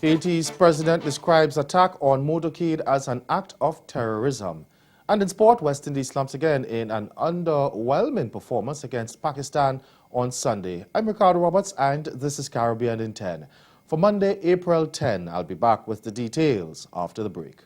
Haiti's president describes attack on motorcade as an act of terrorism. And in sport, West Indies slumps again in an underwhelming performance against Pakistan on Sunday. I'm Ricardo Roberts and this is Caribbean in 10. For Monday, April 10, I'll be back with the details after the break.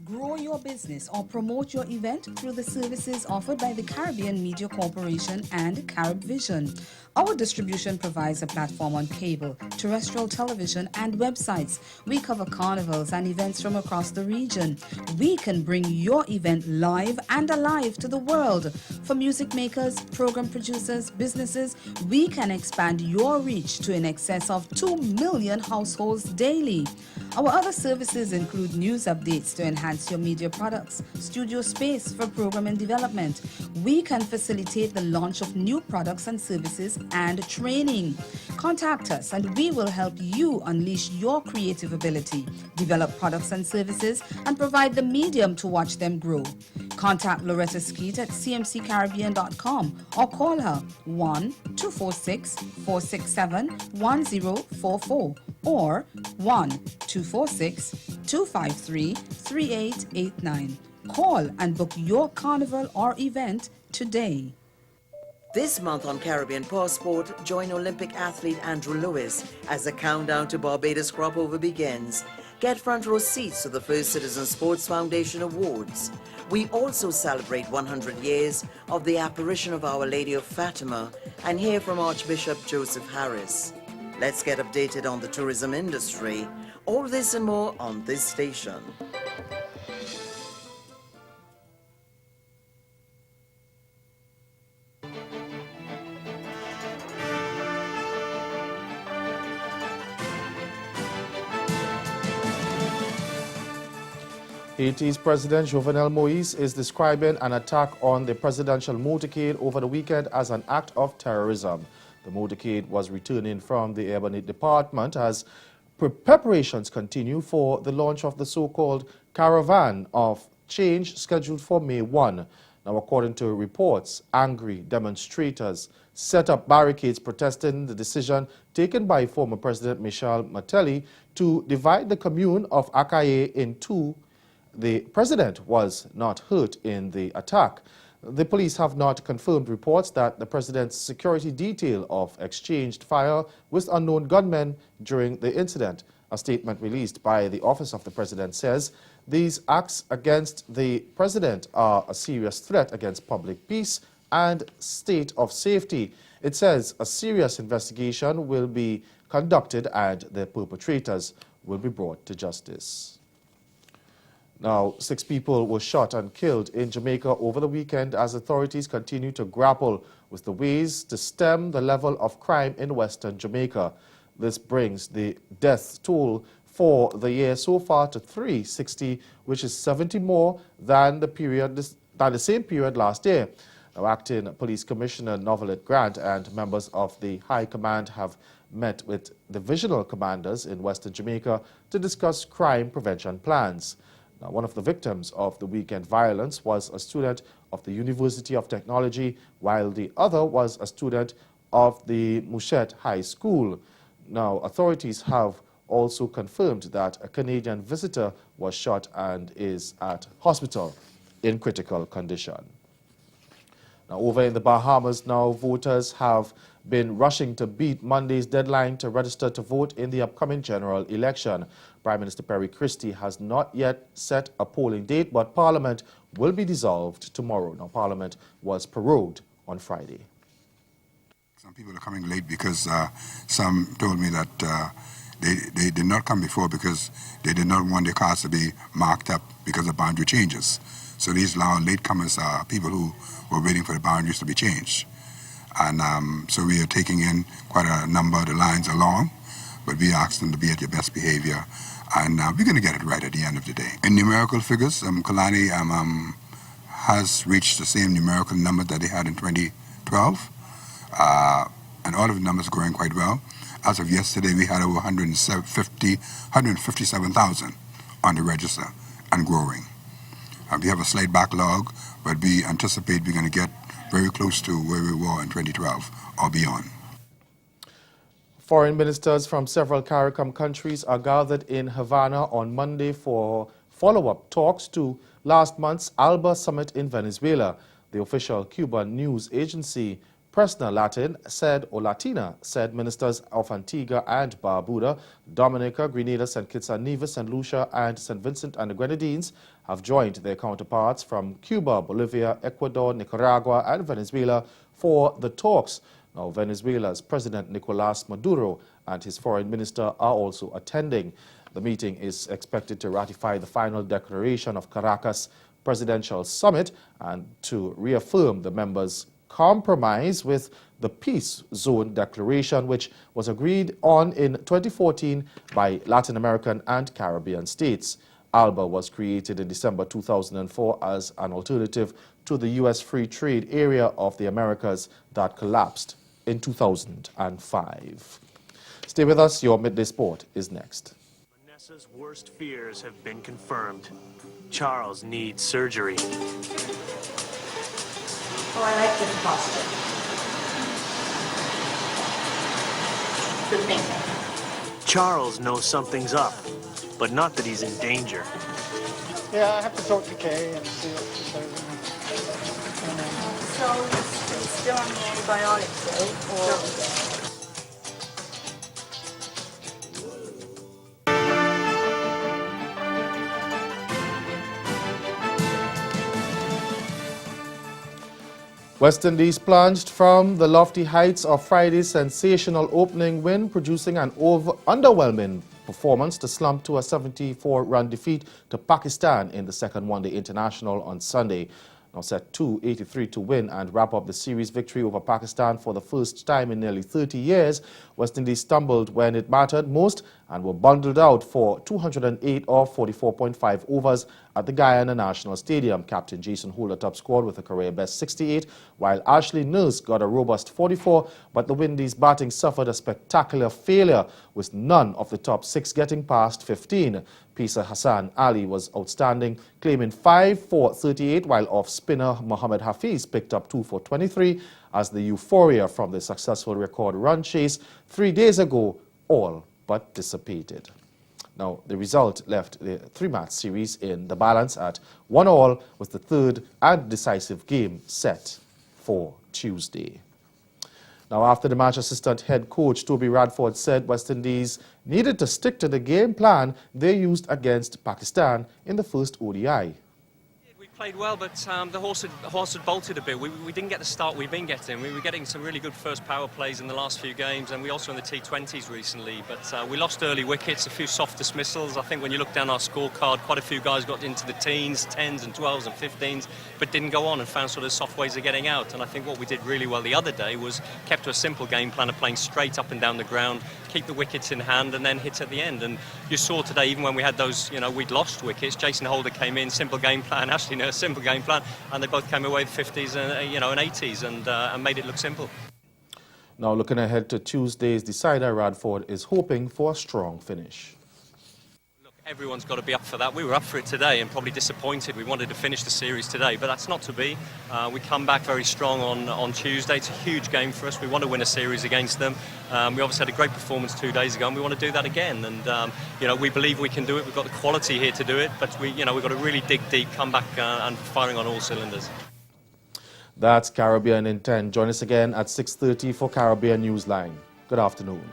Grow your business or promote your event through the services offered by the Caribbean Media Corporation and Carib Vision. Our distribution provides a platform on cable, terrestrial television, and websites. We cover carnivals and events from across the region. We can bring your event live and alive to the world. For music makers, program producers, businesses, we can expand your reach to in excess of 2 million households daily. Our other services include news updates to enhance your media products, studio space for program and development. We can facilitate the launch of new products and services and training. Contact us and we will help you unleash your creative ability, develop products and services, and provide the medium to watch them grow. Contact Loretta Skeet at cmccaribbean.com or call her 1-246-467-1044 or 1-246-253-3889. Call and book your carnival or event today. This month on Caribbean Passport, join Olympic athlete Andrew Lewis as the countdown to Barbados Crop Over begins. Get front row seats to the first Citizen Sports Foundation Awards. We also celebrate 100 years of the apparition of Our Lady of Fatima and hear from Archbishop Joseph Harris. Let's get updated on the tourism industry. All this and more on this station. Haiti's President Jovenel Moïse is describing an attack on the presidential motorcade over the weekend as an act of terrorism. The motorcade was returning from the Ebonite Department as preparations continue for the launch of the so-called Caravan of Change scheduled for May 1. Now, according to reports, angry demonstrators set up barricades protesting the decision taken by former President Michel Martelly to divide the commune of Akaye in two. The president was not hurt in the attack. The police have not confirmed reports that the president's security detail of exchanged fire with unknown gunmen during the incident. A statement released by the Office of the President says these acts against the president are a serious threat against public peace and state of safety. It says a serious investigation will be conducted and the perpetrators will be brought to justice. Now, 6 people were shot and killed in Jamaica over the weekend as authorities continue to grapple with the ways to stem the level of crime in Western Jamaica. This brings the death toll for the year so far to 360, which is 70 more than the same period last year. Now, Acting Police Commissioner Novelet Grant and members of the High Command have met with divisional commanders in Western Jamaica to discuss crime prevention plans. Now, one of the victims of the weekend violence was a student of the University of Technology, while the other was a student of the Mouchette High School. Now, authorities have also confirmed that a Canadian visitor was shot and is at hospital in critical condition. Now, over in the Bahamas now, voters have been rushing to beat Monday's deadline to register to vote in the upcoming general election. Prime Minister Perry Christie has not yet set a polling date, but Parliament will be dissolved tomorrow. Now, Parliament was prorogued on Friday. Some people are coming late because some told me that They did not come before because they did not want their cars to be marked up because of boundary changes. So these latecomers are people who were waiting for the boundaries to be changed. And so we are taking in quite a number of the lines along, but we asked them to be at your best behavior, and we're going to get it right at the end of the day. In numerical figures, Kalani has reached the same numerical number that they had in 2012, and all of the numbers are going quite well. As of yesterday, we had over 157,000 on the register and growing. We have a slight backlog, but we anticipate we're going to get very close to where we were in 2012 or beyond. Foreign ministers from several CARICOM countries are gathered in Havana on Monday for follow-up talks to last month's ALBA summit in Venezuela. The official Cuban news agency Presna Latina said ministers of Antigua and Barbuda, Dominica, Grenada, St. Kitts and Nevis, St. Lucia and St. Vincent and the Grenadines have joined their counterparts from Cuba, Bolivia, Ecuador, Nicaragua and Venezuela for the talks. Now, Venezuela's President Nicolas Maduro and his foreign minister are also attending. The meeting is expected to ratify the final declaration of Caracas Presidential Summit and to reaffirm the members' compromise with the Peace Zone Declaration, which was agreed on in 2014 by Latin American and Caribbean states. ALBA was created in December 2004 as an alternative to the U.S. Free Trade Area of the Americas that collapsed in 2005. Stay with us. Your Midday Sport is next. Vanessa's worst fears have been confirmed. Charles needs surgery. Oh, I like this posture. Good thinking. Charles knows something's up, but not that he's in danger. Yeah, I have to talk to Kay and see what she says. So he's still on the antibiotics, right? Or... West Indies plunged from the lofty heights of Friday's sensational opening win, producing an underwhelming performance to slump to a 74-run defeat to Pakistan in the second one-day international on Sunday. Now set 283 to win and wrap up the series victory over Pakistan for the first time in nearly 30 years. West Indies stumbled when it mattered most and were bundled out for 208 off 44.5 overs at the Guyana National Stadium. Captain Jason Holder top scored with a career-best 68, while Ashley Nurse got a robust 44, but the Windies batting suffered a spectacular failure, with none of the top six getting past 15. Pisa Hassan Ali was outstanding, claiming 5 for 38, while off-spinner Mohammad Hafiz picked up 2 for 23, as the euphoria from the successful record run chase 3 days ago all but dissipated. Now, the result left the three-match series in the balance at 1-1, with the third and decisive game set for Tuesday. Now, after the match, assistant head coach Toby Radford said West Indies needed to stick to the game plan they used against Pakistan in the first ODI. We played well, but the horse had bolted a bit. We didn't get the start we've been getting. We were getting some really good first power plays in the last few games, and we also in the T20s recently. But we lost early wickets, a few soft dismissals. I think when you look down our scorecard, quite a few guys got into the teens, 10s and 12s and 15s, but didn't go on and found sort of soft ways of getting out. And I think what we did really well the other day was kept to a simple game plan of playing straight up and down the ground, keep the wickets in hand, and then hit at the end. And you saw today, even when we had those, we'd lost wickets, Jason Holder came in, simple game plan, Ashley Nurse, simple game plan, and they both came away with 50s and and 80s and made it look simple. Now, looking ahead to Tuesday's decider, Radford is hoping for a strong finish. Everyone's got to be up for that. We were up for it today and probably disappointed. We wanted to finish the series today, but that's not to be. We come back very strong on Tuesday. It's a huge game for us. We want to win a series against them. We obviously had a great performance 2 days ago, and we want to do that again. And we believe we can do it. We've got the quality here to do it, but we've got to really dig deep, come back and firing on all cylinders. That's Caribbean in 10. Join us again at 6:30 for Caribbean Newsline. Good afternoon.